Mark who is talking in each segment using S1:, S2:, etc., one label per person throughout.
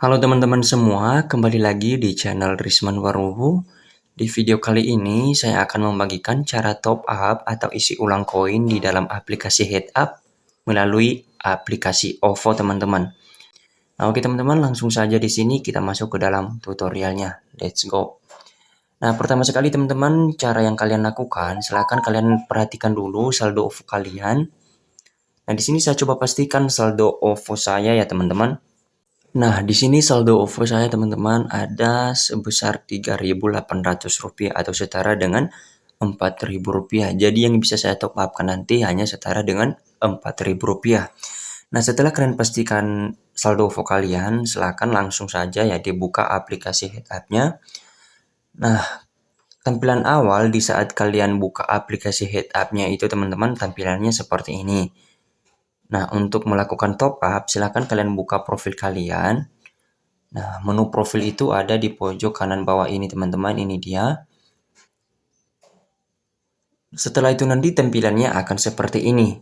S1: Halo teman-teman semua, kembali lagi di channel Risman Waruhu. Di video kali ini saya akan membagikan cara top up atau isi ulang koin di dalam aplikasi Headup melalui aplikasi OVO teman-teman. Nah, oke teman-teman, langsung saja di sini kita masuk ke dalam tutorialnya. Let's go. Nah, pertama sekali teman-teman, cara yang kalian lakukan, silahkan kalian perhatikan dulu saldo OVO kalian. Nah, di sini saya coba pastikan saldo OVO saya ya teman-teman. Nah, di sini saldo OVO saya teman-teman ada sebesar Rp3.800 atau setara dengan Rp4.000. Jadi yang bisa saya top upkan nanti hanya setara dengan Rp4.000. Nah, setelah kalian pastikan saldo OVO kalian, silahkan langsung saja ya dibuka aplikasi Headup-nya. Nah, tampilan awal di saat kalian buka aplikasi Headup-nya itu teman-teman tampilannya seperti ini. Nah, untuk melakukan top up, silakan kalian buka profil kalian. Nah, menu profil itu ada di pojok kanan bawah ini, teman-teman. Ini dia. Setelah itu nanti tampilannya akan seperti ini.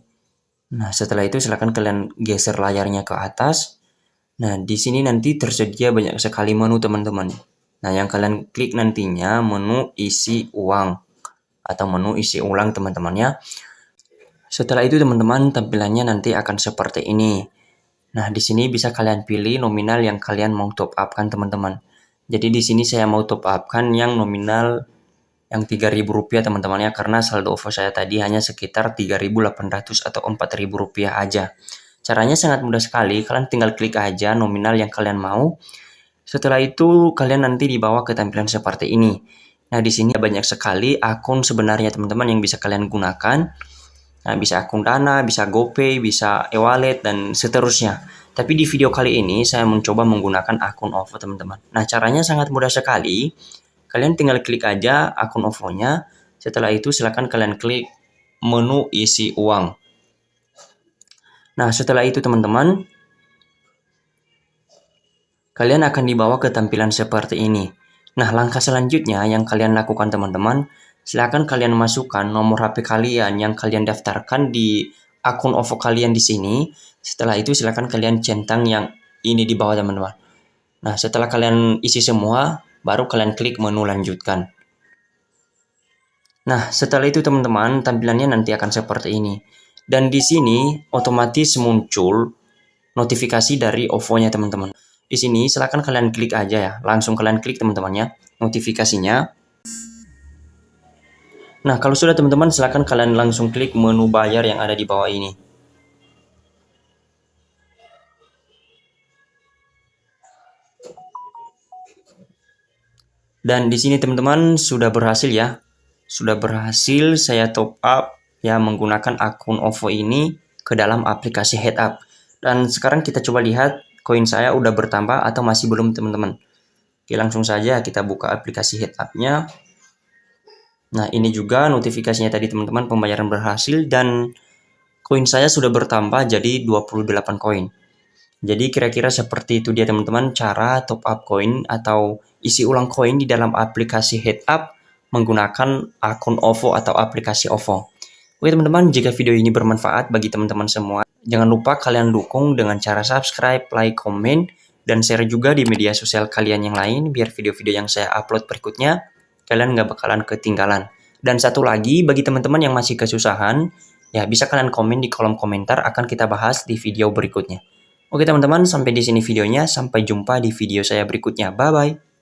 S1: Nah, setelah itu silakan kalian geser layarnya ke atas. Nah, di sini nanti tersedia banyak sekali menu, teman-teman. Nah, yang kalian klik nantinya menu isi uang atau menu isi ulang, teman-teman ya. Setelah itu teman-teman tampilannya nanti akan seperti ini. Nah, di sini bisa kalian pilih nominal yang kalian mau top upkan teman-teman. Jadi di sini saya mau top upkan yang nominal yang Rp3.000 teman-teman ya, karena saldo OVO saya tadi hanya sekitar Rp3.800 atau Rp4.000 aja. Caranya sangat mudah sekali, kalian tinggal klik aja nominal yang kalian mau. Setelah itu kalian nanti dibawa ke tampilan seperti ini. Nah, di sini banyak sekali akun sebenarnya teman-teman yang bisa kalian gunakan. Nah, bisa akun Dana, bisa GoPay, bisa e-wallet, dan seterusnya. Tapi di video kali ini saya mencoba menggunakan akun OVO teman-teman. Nah, caranya sangat mudah sekali. Kalian tinggal klik aja akun OVO-nya. Setelah itu silakan kalian klik menu isi uang. Nah, setelah itu teman-teman, kalian akan dibawa ke tampilan seperti ini. Nah, langkah selanjutnya yang kalian lakukan teman-teman, silakan kalian masukkan nomor HP kalian yang kalian daftarkan di akun OVO kalian di sini. Setelah itu silakan kalian centang yang ini di bawah teman-teman. Nah, setelah kalian isi semua, baru kalian klik menu lanjutkan. Nah, setelah itu teman-teman, tampilannya nanti akan seperti ini. Dan di sini otomatis muncul notifikasi dari OVO-nya teman-teman. Di sini silakan kalian klik aja ya, langsung kalian klik teman-teman ya, notifikasinya. Nah, kalau sudah teman-teman, silakan kalian langsung klik menu bayar yang ada di bawah ini. Dan di sini teman-teman sudah berhasil ya. Sudah berhasil saya top up ya menggunakan akun OVO ini ke dalam aplikasi Headup. Dan sekarang kita coba lihat koin saya udah bertambah atau masih belum teman-teman. Oke, langsung saja kita buka aplikasi Headup-nya. Nah, ini juga notifikasinya tadi teman-teman, pembayaran berhasil dan koin saya sudah bertambah jadi 28 koin. Jadi kira-kira seperti itu dia teman-teman cara top up koin atau isi ulang koin di dalam aplikasi Headup menggunakan akun OVO atau aplikasi OVO. Oke teman-teman, jika video ini bermanfaat bagi teman-teman semua, jangan lupa kalian dukung dengan cara subscribe, like, komen, dan share juga di media sosial kalian yang lain biar video-video yang saya upload berikutnya kalian nggak bakalan ketinggalan. Dan satu lagi, bagi teman-teman yang masih kesusahan, ya bisa kalian komen di kolom komentar, akan kita bahas di video berikutnya. Oke teman-teman, sampai di sini videonya. Sampai jumpa di video saya berikutnya. Bye-bye.